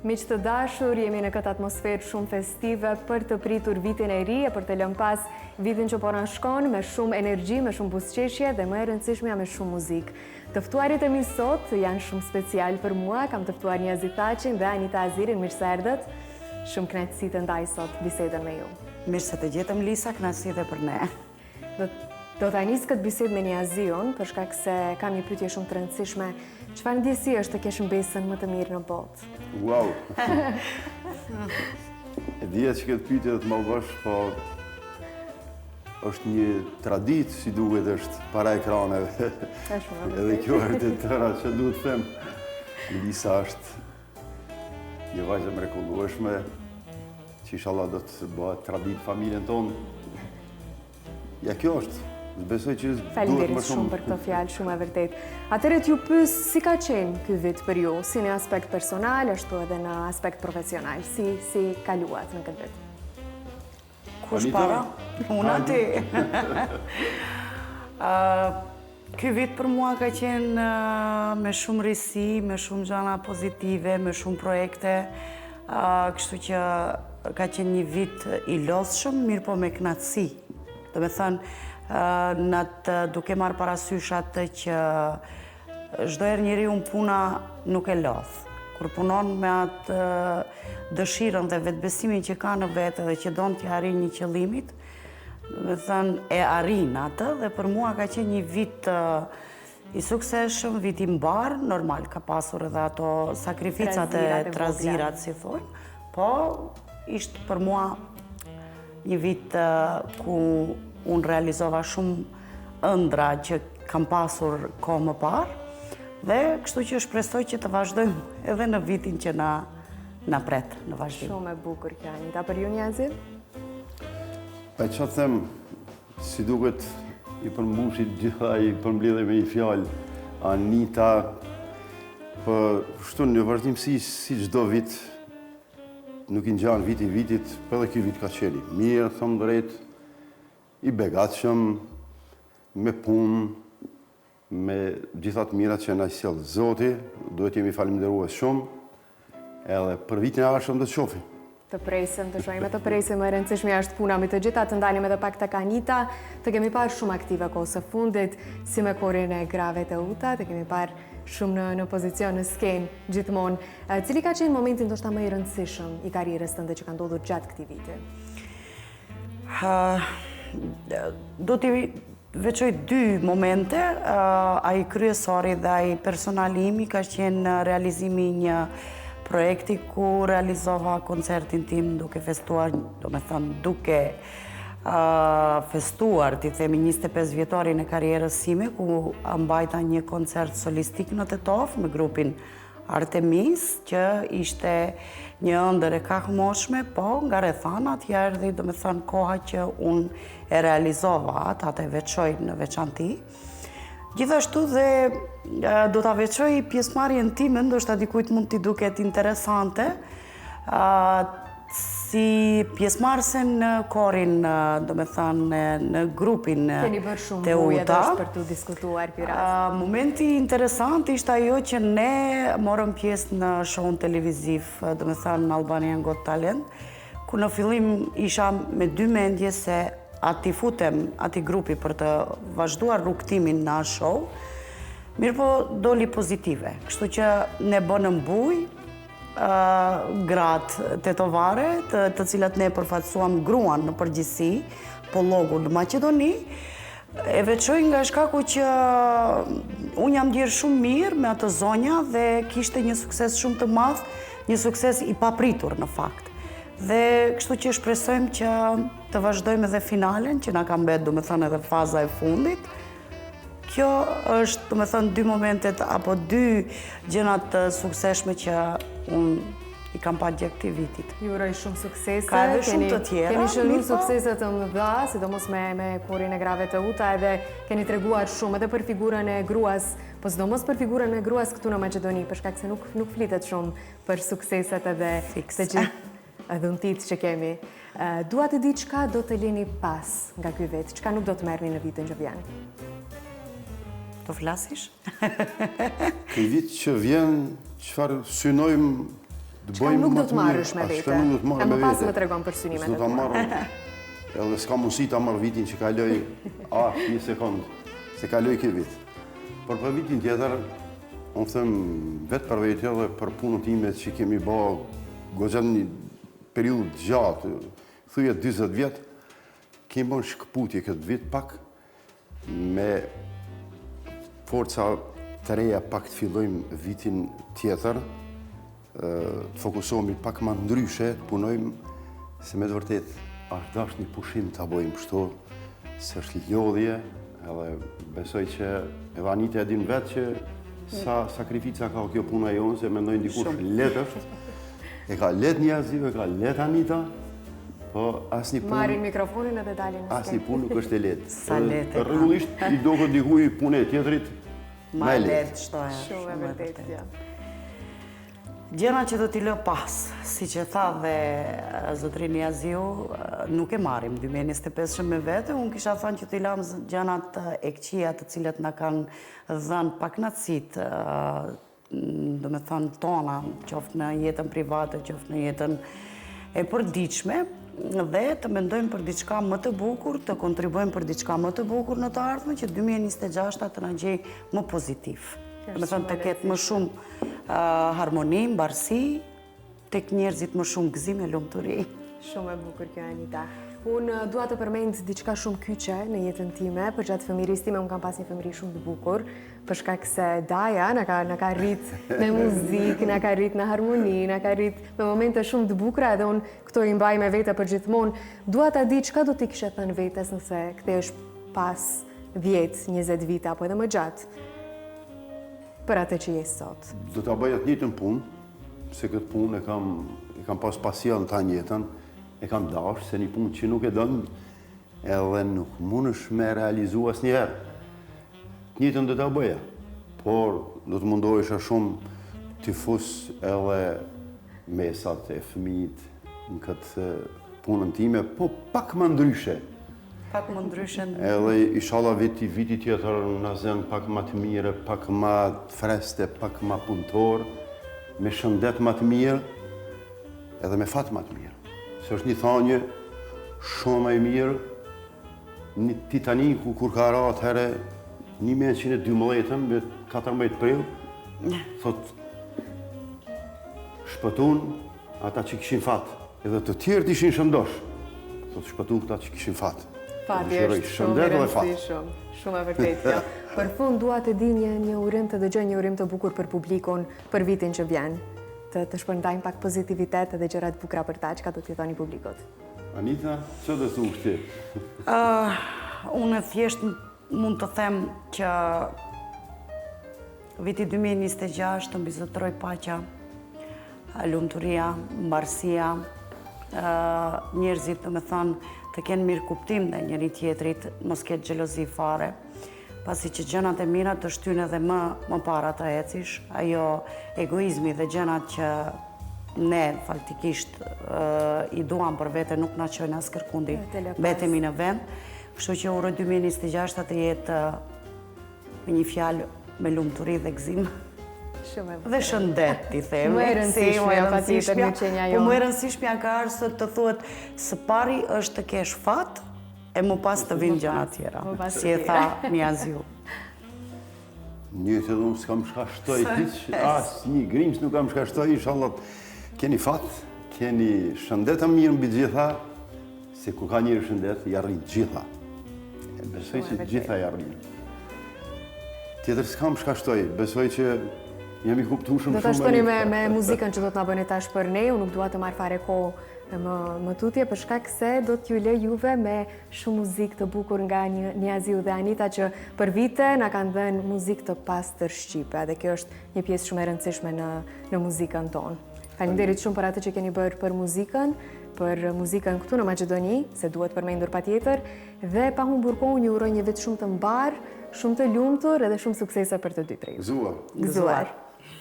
Miq të dashur, jemi në këtë atmosferë shumë festive për të pritur vitin e ri e për të lënë pas vitin që po na shkon me shumë energji, me shumë buzëqeshje dhe më e rëndësishmja me shumë muzikë. Të ftuarit e mi sot janë shumë special për mua. Kam të ftuar Niazi Thaçin dhe Anita Azirin. Mirë se erdhët. Shumë kënaqësi të ndaj sot bisedën me ju. Mirë se të gjetëm Lisa, kënaqësi dhe për ne. Do ta nis këtë bisedë me Niaziun për shkak se kam një pyetje shumë të rëndësishme. Çfarë ndjesi është të kesh mbesën më të mirë në botë? Wow! E dhja që këtë pyetje do të më bësh, po është një traditë, si duket, është para ekraneve. Edhe kjo është e tëra që duhet të them. Lisa është një vajzë mrekullueshme, që inshallah do të bëhet traditë familjen tonë. Ja, kjo është. Besoj që duhet më shumë. Faleminderit shumë për këtë fjalë, shumë e vërtet. Atëherë t'ju pyes si ka qenë ky vit për ju, si në aspekt personal, ashtu edhe në aspekt profesional, si kaluat në këtë vit? Kush para? Unë aty. Ky vit për mua ka qenë me shumë risi, me shumë gjëra pozitive, me shumë projekte, kështu që ka qenë një vit i lodhshëm, mirë po me kënaqësi. Do me thënë, duke marrë parasysh atë që çdo herë njeriu puna nuk e lodh. Kur punon me atë dëshirën dhe vetbesimin që ka në vetë dhe që don të arrijë një qëllimit, do me thënë e arrin atë dhe për mua ka qenë një vit i suksesshëm, vit i mbar, normal ka pasur edhe ato sakrificat e trazirat, si thonë, po ishte për mua një vit ku unë realizova shumë ëndra që kam pasur kohë më parë dhe kështu që shpresoj që të vazhdojmë edhe në vitin që na pret në vazhdim. Shumë e bukur kjo, Anita. Për ju, Niazi? Pa që të them, si duket i përmbushit gjitha i përmbledhe me një fjalë, Anita, për shtu në vazhdimësi si çdo vit, nuk i ngjan viti vitit, për edhe ky vit ka qenë mirë, thëmë drejt, i begatshëm, me punë, me gjithat mirat që na sjell Zoti, duhet jemi falënderues shumë, edhe për vitin e ardhshëm do të shohim. Të presim, të shohim, të presim, e rëndësishmja është puna me të gjitha, të ndalim edhe pak tek Anita, të kemi parë shumë aktive kohës së fundit, si me korin e grave të uta, të kemi parë shumë në pozicion në skenë gjithmonë. Cili ka qenë momentin ndoshta më i rëndësishëm i karrierës tënde që ka ndodhur gjatë këtij viti? Do t'i veçoj dy momente, ai kryesori dhe ai personalimi ka qenë realizimi një projekti ku realizova koncertin tim duke festuar, do me thënë duke festuar, ti themi 25 vjetorin e karrierës sime, ku mbajta një koncert solistik në Tetov me grupin Artemis, që ishte një ëndër e kakmoshme, po nga rrethanat ja erdhi, do me thënë, koha që unë e realizova, ta të veçoj në veçanti. Gjithashtu dhe do ta veçoj pjesëmarrjen time, ndoshta dikujt mund t'i duket interesante, si pjesëmarrëse në korin, do me thënë, në grupin Teuta. Keni bërë shumë buje edhe është për të diskutuar ky rast. Momenti interesant ishte ajo që ne morëm pjesë në show televiziv, do me thënë Albanian Got Talent, ku në fillim isha me dy mendje se ati futem ati grupi për të vazhduar rrugtimin në atë show, mirë po doli pozitive, kështu që ne bënëm buj, gratë tetovare, të cilat ne përfaqësuam gruan në përgjithësi, po logu në Maqedoni, e veçoj nga shkaku që unë jam ndjerë shumë mirë me atë zonja dhe kishte një sukses shumë të madh, një sukses i papritur në fakt. Dhe kështu që shpresojmë që të vazhdojmë edhe finalen, që na ka mbet, do me thënë, edhe faza e fundit. Kjo është, do me thënë, dy momentet apo dy gjërat të sukseshme që unë i kam pa gjatë këtij vitit. Ju uroj shumë suksese. Ka edhe shumë të tjera. Keni shënuar suksese të mëdha, sidomos me korin e grave të uta, edhe keni treguar shumë edhe për figurën e gruas, po sidomos për figurën e gruas këtu në Maqedoni, për shkak se nuk flitet shumë për sukseset edhe të gjithë dhuntit që kemi. Dua të di çka do të lini pas nga ky vit, çka nuk do të merrni në vitin që vjen. Do flasësh? Ky vit që vjen, çfarë synojmë Çka nuk do të marrësh me vete. E më pas më tregon për synimet e tua. Edhe s'ka mundësi ta marr vitin që kaloj, një sekundë, se kaloj ky vit. Por për vitin tjetër, unë them vetë për vete dhe për punën time që kemi bë goxhan një periudhë gjatë, thuje 40 vjet, kemi bën shkputje këtë vit pak me forca të reja pak të fillojmë vitin tjetër, të fokusohemi pak ma ndryshe, të punojmë, se me të vërtet është dash një pushim të abojmë kështu, se është lodhje, edhe besoj që edhe Anita e din vetë që sa sakrifica ka kjo puna jonë, se mendoj ndikush let është, e ka let një azive, e ka let Anita, po asnjë punë... Marrin mikrofonin edhe dalin në skejt. Asnjë punë nuk është e letë. Sa letë. Rregullisht i do këtë dikuj punë e tjetrit, ma e letë, shtoja. Shumë e vërtet, ja. Gjëna që do t'i lë pas, si që tha dhe zotrin Niaziu, nuk e marim 2025 me vete, unë kisha thënë që t'i lam gjënat e këqija të cilat na kanë dhënë pak natësit, do me thënë tona, qoftë në jetën private, qoftë në jetën e përdiqme, dhe të mendojmë për diçka më të bukur, të kontribuojmë për diçka më të bukur në të ardhme, që 2026 të na gjej më pozitiv. Do me thënë të ketë më shumë harmoni, mbarësi, tek njerëzit më shumë gëzim e lumturi. Shumë e bukur kjo, Anita. Unë dua të përmend diçka shumë kyçe në jetën time, për gjatë fëmijërisë time unë kam pas një fëmijëri shumë të bukur, për shkak se Daja na ka rrit me muzikë, na ka rrit në harmoni, na ka rrit me momente shumë të bukura dhe unë këto i mbaj me vete për gjithmonë. Dua ta di çka do t'i kishe thënë vetes nëse kthehesh pas 10-20 vite apo edhe më gjatë për atë që je sot. Do ta bëj atë njëjtën punë, se këtë punë e kam pas pasion ta njëjtën, e kam dash, se një punë që nuk e dën, edhe nuk mundesh me realizu asnjëherë. Njëjtën do ta bëja, por do të mundohesha shumë të fus edhe mesat e fëmijët në këtë punën time, po pak më ndryshe. Pak më ndryshen. Edhe inshallah viti tjetër na zën pak më të mirë, pak më freste, pak më punëtor, me shëndet më të mirë, edhe me fat më të mirë. Se është një thanje shumë më e mirë, një Titaniku kur ka ra atëherë 1912 me 14 prill, thot shpëtun ata që kishin fat, edhe të tjerët ishin shëndosh. Thot shpëtun këta që kishin fat. Fati është shumë e rëndësishëm, shumë e vërtet. Për fund dua të di një urim, të dëgjoj një urim të bukur për publikun për vitin që vjen. Të shpërndajmë pak pozitivitet edhe gjërat bukura për ta, çka do t'i thoni publikut. Anita, çfarë do thuash ti? Unë thjesht mund të them që viti 2026 të mbizotroj paqja, lumturia, mbarësia, njerëzit të me thënë të kenë mirë kuptim dhe njëri tjetrit, mos ketë xhelozi fare, pasi që gjënat e mira të shtynë edhe më para të ecish, ajo egoizmi dhe gjënat që ne faktikisht i duam për vete nuk na çojnë as kërkundi, betemi në vend, kështu që uroj 2026 të jetë me një fjalë me lumturi dhe gëzim. Dhe shëndet, ti themi. Më e rëndësishme, patjetër, në qenja jo. Po më e rëndësishme ka arse të thuhet së pari është të kesh fat, e më pas të vinë gjëra tjera. Si e tha Niaziu. Njëtë edhe unë s'kam shkashtoj, asë një grimës nuk kam shkashtoj, inshallah keni fat, keni shëndet e mirë mbi gjitha, se kur ka njëri shëndet, i arrin gjitha. Besoj që gjitha i arrin. Tjetër s'kam shkashtoj, besoj që jemi kuptu shumë. Do të shtoni me muzikën që do të na bëni tash për ne, unë nuk dua të marr fare kohë më tutje, për shkak se do t'ju lej juve me shumë muzikë të bukur nga Niaziu dhe Anita që për vite na kanë dhënë muzikë të pastër shqipe, dhe kjo është një pjesë shumë e rëndësishme në muzikën tonë. Faleminderit shumë për atë që keni bërë për muzikën këtu në Maqedoni, se duhet përmendur patjetër, dhe pa humbur kohë ju uroj një vit shumë të mbar, shumë të lumtur edhe shumë suksese për të dy tre. Gëzuar. Gëzuar.